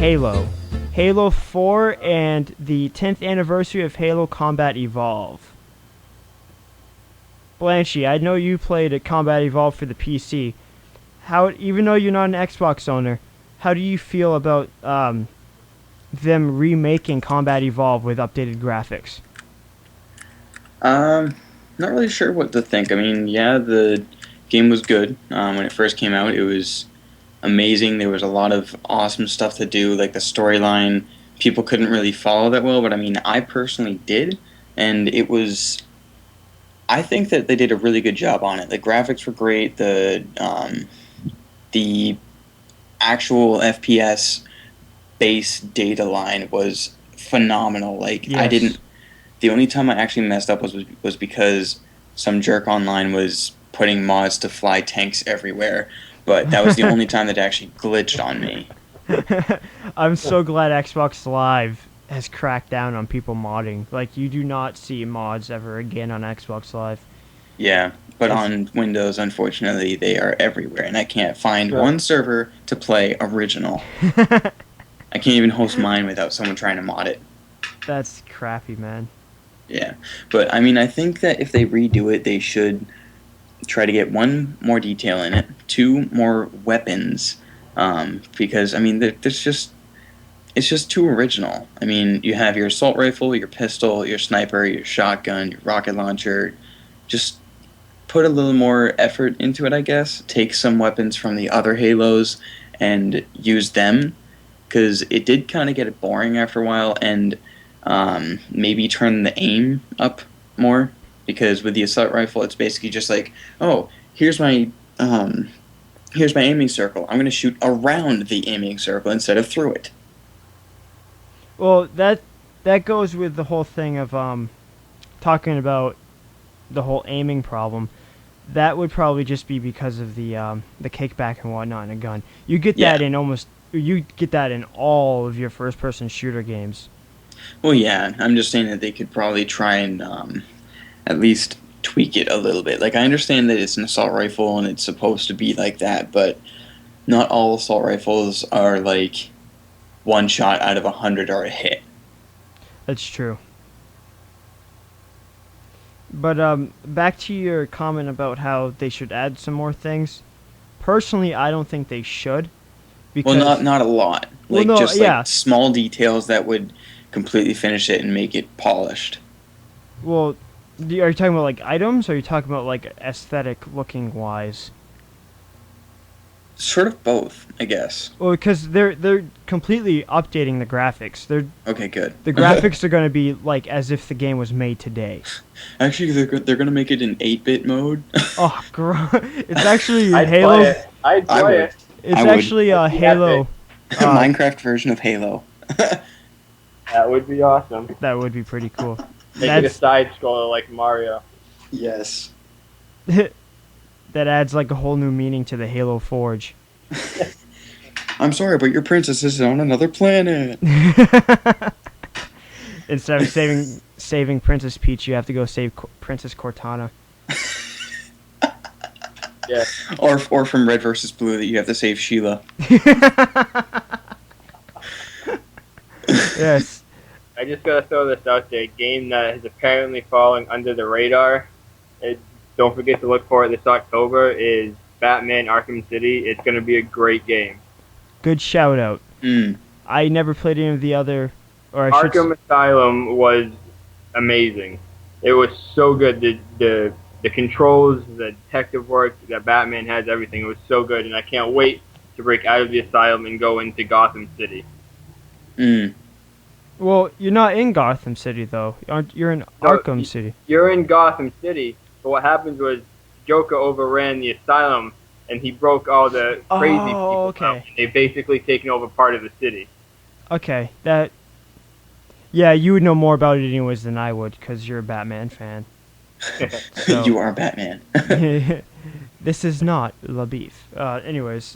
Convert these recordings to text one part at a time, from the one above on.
Halo. Halo 4 and the 10th anniversary of Halo Combat Evolve. Blanchy, I know you played at Combat Evolve for the PC. Even though you're not an Xbox owner, how do you feel about them remaking Combat Evolve with updated graphics? Not really sure what to think. I mean, yeah, the game was good. When it first came out, it was amazing. There was a lot of awesome stuff to do, like the storyline. People couldn't really follow that well, but I mean, I personally did, and it was. I think that they did a really good job on it. The graphics were great. The actual FPS base data line was phenomenal. Like I Yes. didn't. The only time I actually messed up was because some jerk online was putting mods to fly tanks everywhere. But that was the only time that actually glitched on me. I'm so glad Xbox Live has cracked down on people modding. Like, you do not see mods ever again on Xbox Live. Yeah, but It's on Windows, unfortunately, they are everywhere, and I can't find one server to play original. I can't even host mine without someone trying to mod it. That's crappy, man. Yeah, but I mean, I think that if they redo it, they should try to get one more detail in it, two more weapons, because I mean, there's just it's just too original. I mean, you have your assault rifle, your pistol, your sniper, your shotgun, your rocket launcher. Just put a little more effort into it, I guess. Take some weapons from the other Halos and use them, because it did kind of get boring after a while, and maybe turn the aim up more, because with the assault rifle, it's basically just like, oh, um, here's my aiming circle. I'm going to shoot around the aiming circle instead of through it. Well, that goes with the whole thing of talking about the whole aiming problem. That would probably just be because of the kickback and whatnot in a gun. Yeah. You get that in all of your first-person shooter games. Well, yeah. I'm just saying that they could probably try and at least tweak it a little bit. Like, I understand that it's an assault rifle and it's supposed to be like that, but not all assault rifles are like one shot out of 100 are a hit. That's true. But back to your comment about how they should add some more things. Personally, I don't think they should Well, because not a lot. well, Like no, just like yeah, small details that would completely finish it and make it polished. well, are you talking about like items, or are you talking about like aesthetic looking wise? Sort of both, I guess. Well, because they're completely updating the graphics. Okay, good. The graphics are going to be like as if the game was made today. Actually, they're gonna make it in 8-bit mode. Oh, it's actually I'd Halo. play it. I'd I play would. it. It's I would. actually That'd be Halo. Minecraft version of Halo. That would be awesome. That would be pretty cool. Make it a side scroller like Mario. Yes. That adds like a whole new meaning to the Halo Forge. I'm sorry, but your princess is on another planet. Instead of saving Princess Peach, you have to go save Princess Cortana. Yeah. Or from Red versus Blue that you have to save Sheila. Yes. I just gotta throw this out there. A game that is apparently falling under the radar. Don't forget to look for it this October. Is Batman Arkham City. It's gonna be a great game. Good shout out. Mm. I never played any of the other, or I should. Arkham Asylum was amazing. It was so good. The controls, the detective work that Batman has, everything. It was so good, and I can't wait to break out of the asylum and go into Gotham City. Mm. Well, you're not in Gotham City though. You're in No, Arkham City. You're in Gotham City, but what happened was Joker overran the asylum, and he broke all the crazy people okay. out. And they've basically taken over part of the city. Okay, that. Yeah, you would know more about it anyways than I would, because you're a Batman fan. So- You are Batman. This is not La Beef. Anyways,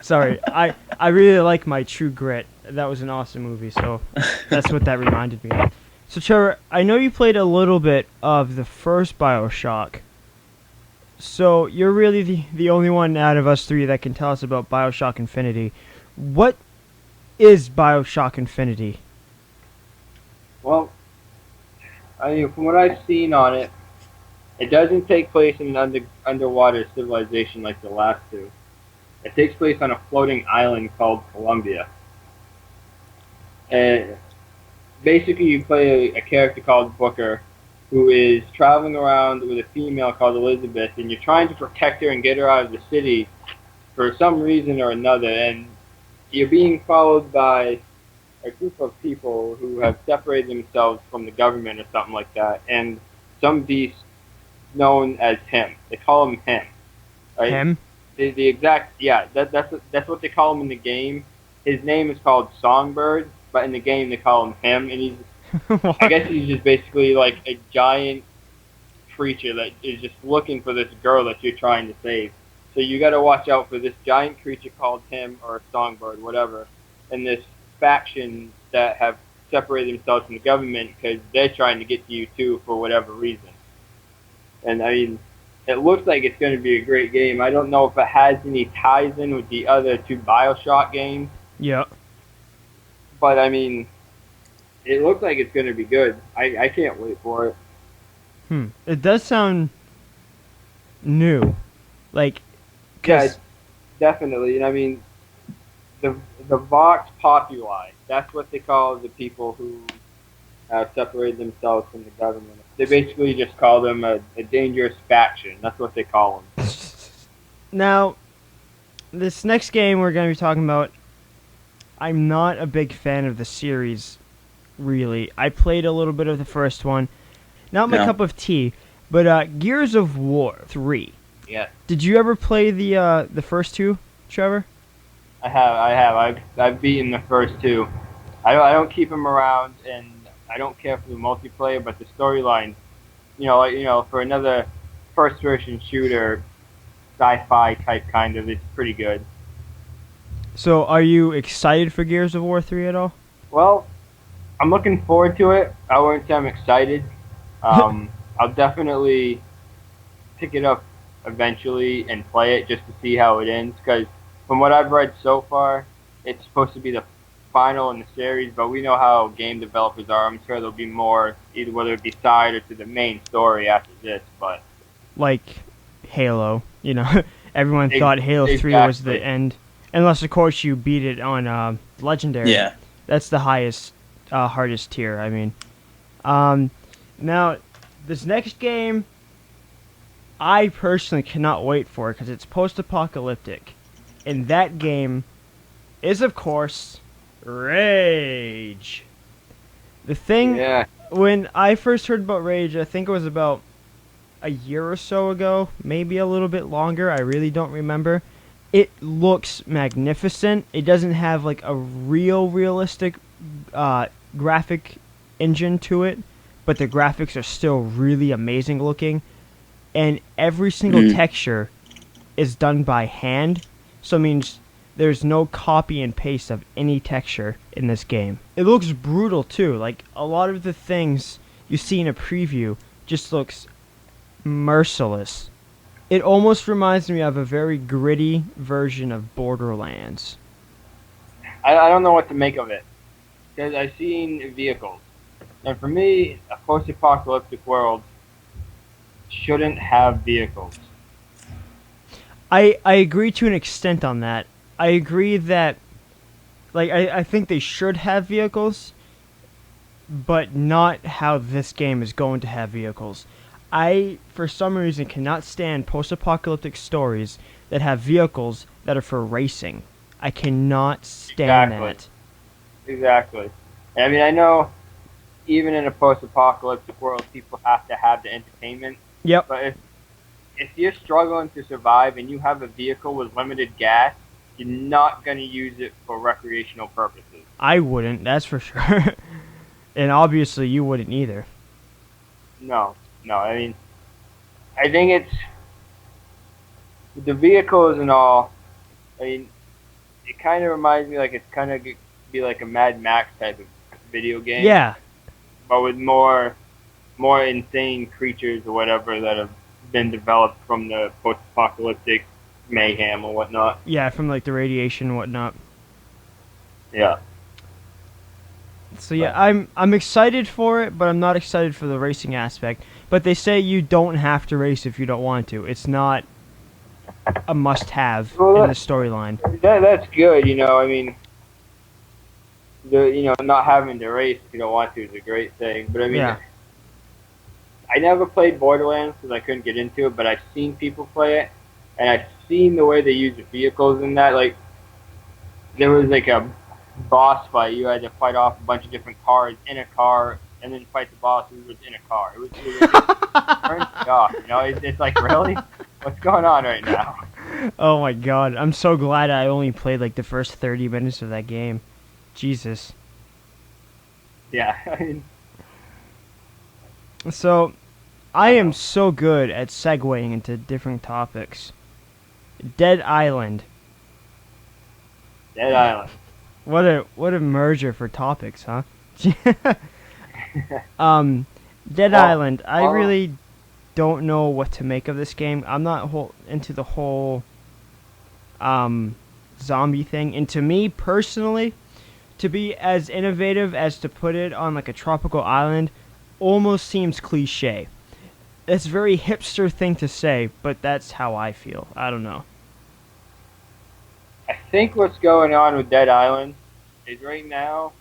sorry. I really like My True Grit. That was an awesome movie, so that's what that reminded me of. So Trevor, I know you played a little bit of the first BioShock. So you're really the only one out of us three that can tell us about BioShock Infinity. What is BioShock Infinity? Well, I mean, from what I've seen on it, it doesn't take place in an underwater civilization like the last two. It takes place on a floating island called Columbia. And basically, you play a character called Booker, who is traveling around with a female called Elizabeth, and you're trying to protect her and get her out of the city for some reason or another. And you're being followed by a group of people who have separated themselves from the government or something like that, and some beast known as him. They call him him, right? Him? The exact that's what they call him in the game. His name is called Songbird, but in the game they call him him, and he's I guess he's just basically like a giant creature that is just looking for this girl that you're trying to save. So you got to watch out for this giant creature called him or Songbird, whatever, and this faction that have separated themselves from the government because they're trying to get to you too for whatever reason. And I mean, it looks like it's going to be a great game. I don't know if it has any ties in with the other two BioShock games, Yeah. but I mean, it looks like it's going to be good. I can't wait for it. It does sound new. Like, Yeah, 'cause- definitely. And I mean, the Vox Populi, that's what they call the people who have separated themselves from the government. They basically just call them a dangerous faction. That's what they call them. Now, this next game we're going to be talking about, I'm not a big fan of the series, really. I played a little bit of the first one. Not my No. cup of tea, but Gears of War 3. Yeah, Did you ever play the first two, Trevor? I have. I've beaten the first two. I don't keep them around, and I don't care for the multiplayer, but the storyline, for another first-person shooter, sci-fi type kind of, it's pretty good. So, are you excited for Gears of War 3 at all? Well, I'm looking forward to it. I wouldn't say I'm excited. I'll definitely pick it up eventually and play it just to see how it ends. Because from what I've read so far, it's supposed to be the final in the series. But we know how game developers are. I'm sure there'll be more, either whether it be side or to the main story after this. But Like Halo, everyone thought Halo 3 was the Exactly. end. Unless, of course, you beat it on Legendary. Yeah. That's the highest, hardest tier, I mean. Now, this next game, I personally cannot wait for because it's post-apocalyptic. And that game is, of course, Rage. The thing, yeah, when I first heard about Rage, I think it was about a year or so ago, maybe a little bit longer, I really don't remember. It looks magnificent. It doesn't have like a realistic graphic engine to it, but the graphics are still really amazing looking. And every single texture is done by hand, so it means there's no copy and paste of any texture in this game. It looks brutal too. Like a lot of the things you see in a preview just looks merciless. It almost reminds me of a very gritty version of Borderlands. I don't know what to make of it because I've seen vehicles, and for me, a post-apocalyptic world shouldn't have vehicles. I agree to an extent on that. I agree that, like, I think they should have vehicles, but not how this game is going to have vehicles. I, for some reason, cannot stand post-apocalyptic stories that have vehicles that are for racing. I cannot stand Exactly. that. Exactly. And I mean, I know even in a post-apocalyptic world, people have to have the entertainment. Yep. But if you're struggling to survive and you have a vehicle with limited gas, you're not going to use it for recreational purposes. I wouldn't, that's for sure. And obviously you wouldn't either. No. I mean, I think it's with the vehicles and all. I mean, it kind of reminds me like it's kind of be like a Mad Max type of video game. Yeah. But with more insane creatures or whatever that have been developed from the post-apocalyptic mayhem or whatnot. Yeah, from like the radiation and whatnot. Yeah. So yeah, I'm excited for it, but I'm not excited for the racing aspect. But they say you don't have to race if you don't want to. It's not a must-have Well, in the storyline. that's good. I mean, not having to race if you don't want to is a great thing. But I mean, Yeah, I never played Borderlands because I couldn't get into it. But I've seen people play it, and I've seen the way they use the vehicles in that. Like, there was like a boss fight. You had to fight off a bunch of different cars in a car, and then fight the boss who was in a car. It turns me off. It's like, really, what's going on right now? Oh my god, I'm so glad I only played like the first 30 minutes of that game. Jesus. Yeah. I mean, So, I am so good at segueing into different topics. Dead Island. Dead Island. What a merger for topics, huh? Dead Well, Island. I really don't know what to make of this game. I'm not into the whole zombie thing. And to me personally, to be as innovative as to put it on like a tropical island almost seems cliche. It's a very hipster thing to say, but that's how I feel. I don't know. I think what's going on with Dead Island is right now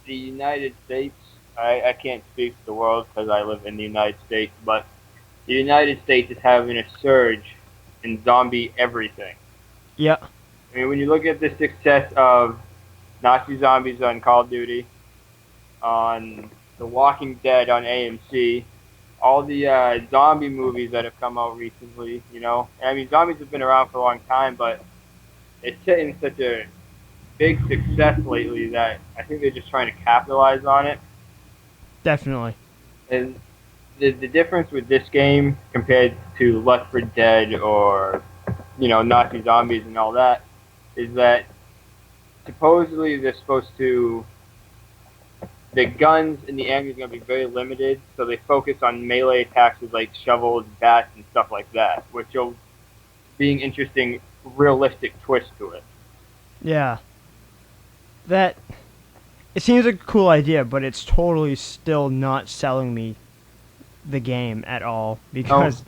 the United States. I can't speak for the world because I live in the United States, but the United States is having a surge in zombie everything. Yeah. I mean, when you look at the success of Nazi zombies on Call of Duty, on The Walking Dead on AMC, all the zombie movies that have come out recently, I mean, zombies have been around for a long time, but it's hitting such a big success lately that I think they're just trying to capitalize on it. Definitely. And the difference with this game compared to Left 4 Dead or, Nazi zombies and all that is that supposedly they're supposed to, the guns and the ammo is going to be very limited, so they focus on melee attacks with like shovels, bats, and stuff like that, which will be an interesting, realistic twist to it. Yeah. That it seems like a cool idea, but it's totally still not selling me the game at all because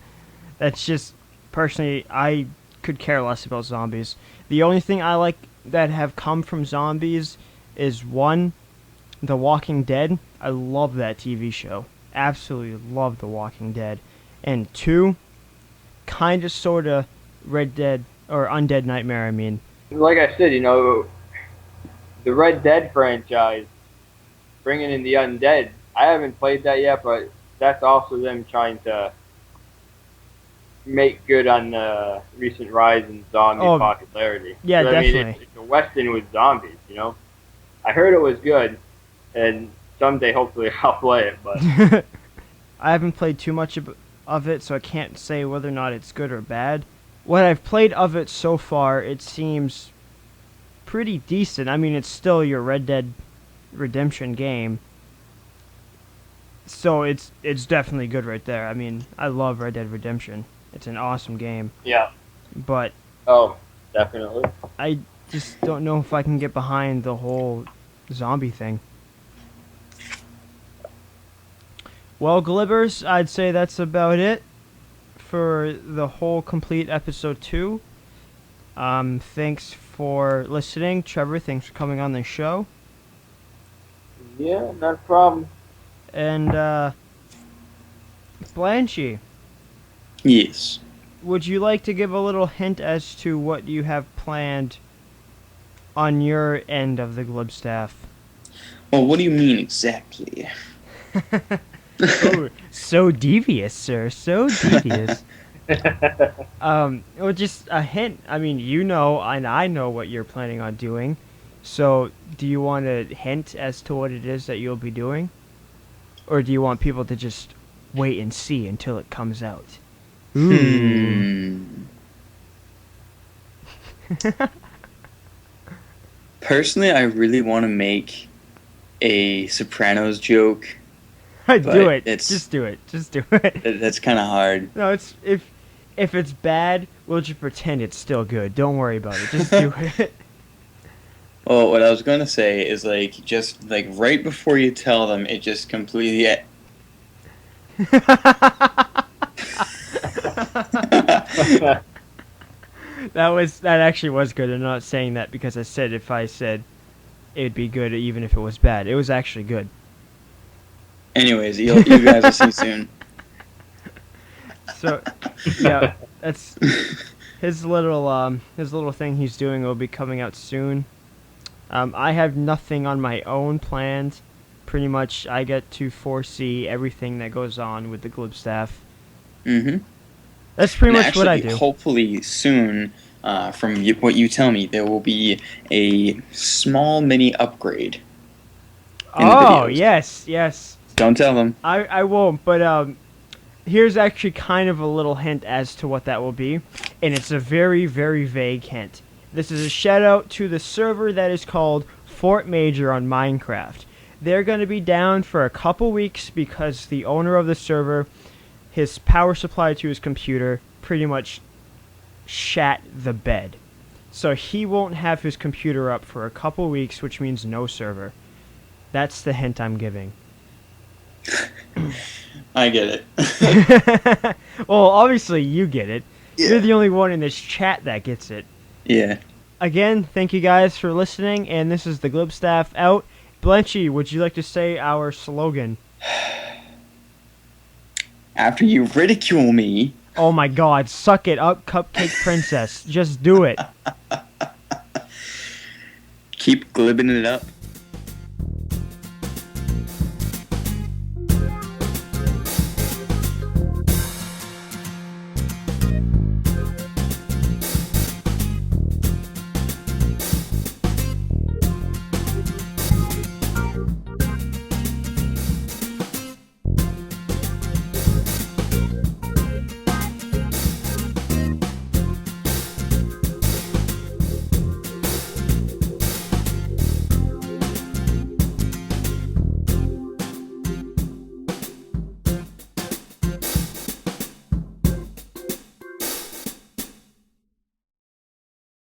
that's just personally I could care less about zombies. The only thing I like that have come from zombies is one, The Walking Dead. I love that TV show. Absolutely love The Walking Dead. And two, kind of sort of Red Dead or Undead Nightmare, I mean. Like I said, the Red Dead franchise, bringing in the undead. I haven't played that yet, but that's also them trying to make good on the recent rise in zombie popularity. Yeah, but, definitely. I mean, it's a western with zombies. I heard it was good, and someday hopefully I'll play it. But I haven't played too much of it, so I can't say whether or not it's good or bad. What I've played of it so far, it seems pretty decent. I mean, it's still your Red Dead Redemption game, so it's definitely good right there. I mean, I love Red Dead Redemption. It's an awesome game. yeah, But definitely. I just don't know if I can get behind the whole zombie thing. Well, Glibbers, I'd say that's about it for the whole complete episode 2. Thanks for listening. Trevor, thanks for coming on the show. Yeah, not a problem. And, Blanchy, Yes. would you like to give a little hint as to what you have planned on your end of the Glib staff? Well, what do you mean exactly? Oh, so devious, sir. So devious. Well, just a hint. I mean, and I know what you're planning on doing. So, do you want a hint as to what it is that you'll be doing? Or do you want people to just wait and see until it comes out? Personally, I really want to make a Sopranos joke. Do it. It's, Just do it. Just do it. That's kind of hard. No, it's if it's bad, we'll just pretend it's still good. Don't worry about it. Just do it. Well, what I was gonna say is like just like right before you tell them, it just completely. That actually was good. I'm not saying that because I said if I said it'd be good even if it was bad. It was actually good. Anyways, you guys will see soon. So, yeah, that's his little thing he's doing will be coming out soon. I have nothing on my own planned. Pretty much, I get to foresee everything that goes on with the Glib staff. Mm-hmm. That's pretty And much what I do. Hopefully soon, from what you tell me, there will be a small mini upgrade. In the Oh, videos. yes. Don't tell them. I won't, but here's actually kind of a little hint as to what that will be, and it's a very, very vague hint. This is a shout out to the server that is called Fort Major on Minecraft. They're going to be down for a couple weeks because the owner of the server, his power supply to his computer pretty much shat the bed. So he won't have his computer up for a couple weeks, which means no server. That's the hint I'm giving. I get it. Well, obviously you get it. Yeah. You're the only one in this chat that gets it. Yeah. Again, thank you guys for listening, and this is the Glib Staff out. Blanchy, would you like to say our slogan? After you ridicule me. Oh my god, suck it up, Cupcake Princess. Just do it. Keep glibbing it up.